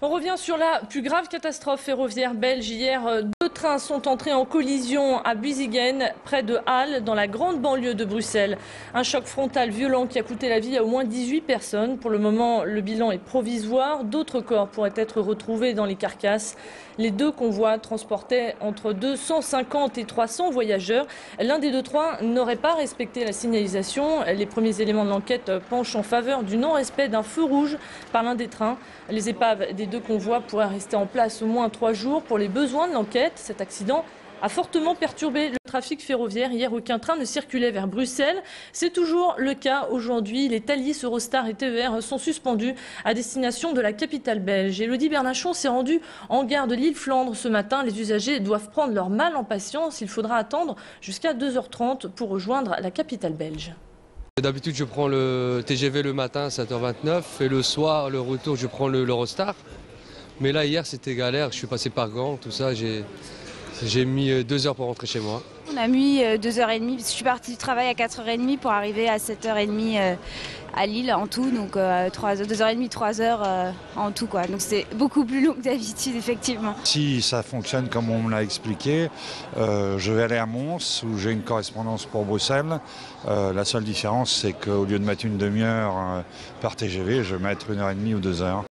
On revient sur la plus grave catastrophe ferroviaire belge. Hier, deux trains sont entrés en collision à Buzingen, près de Halle, dans la grande banlieue de Bruxelles. Un choc frontal violent qui a coûté la vie à au moins 18 personnes. Pour le moment, le bilan est provisoire. D'autres corps pourraient être retrouvés dans les carcasses. Les deux convois transportaient entre 250 et 300 voyageurs. L'un des deux trains n'aurait pas respecté la signalisation. Les premiers éléments de l'enquête penchent en faveur du non-respect d'un feu rouge par l'un des trains. Les épaves des deux convois pourraient rester en place au moins 3 jours pour les besoins de l'enquête. Cet accident a fortement perturbé le trafic ferroviaire. Hier, aucun train ne circulait vers Bruxelles. C'est toujours le cas aujourd'hui. Les Thalys, Eurostar et TER sont suspendus à destination de la capitale belge. Élodie Bernachon s'est rendue en gare de l'île Flandre ce matin. Les usagers doivent prendre leur mal en patience. Il faudra attendre jusqu'à 2h30 pour rejoindre la capitale belge. D'habitude, je prends le TGV le matin à 7h29 et le soir, le retour, je prends l'Eurostar. Mais là, hier, c'était galère. Je suis passé par Gand, tout ça. J'ai mis 2 heures pour rentrer chez moi. On a mis 2h30, parce que je suis partie du travail à 4h30 pour arriver à 7h30 à Lille en tout. Donc 2h30, 3h en tout, quoi. Donc c'est beaucoup plus long que d'habitude, effectivement. Si ça fonctionne comme on me l'a expliqué, je vais aller à Mons où j'ai une correspondance pour Bruxelles. La seule différence, c'est qu'au lieu de mettre une demi-heure par TGV, je vais mettre 1h30 ou 2 heures.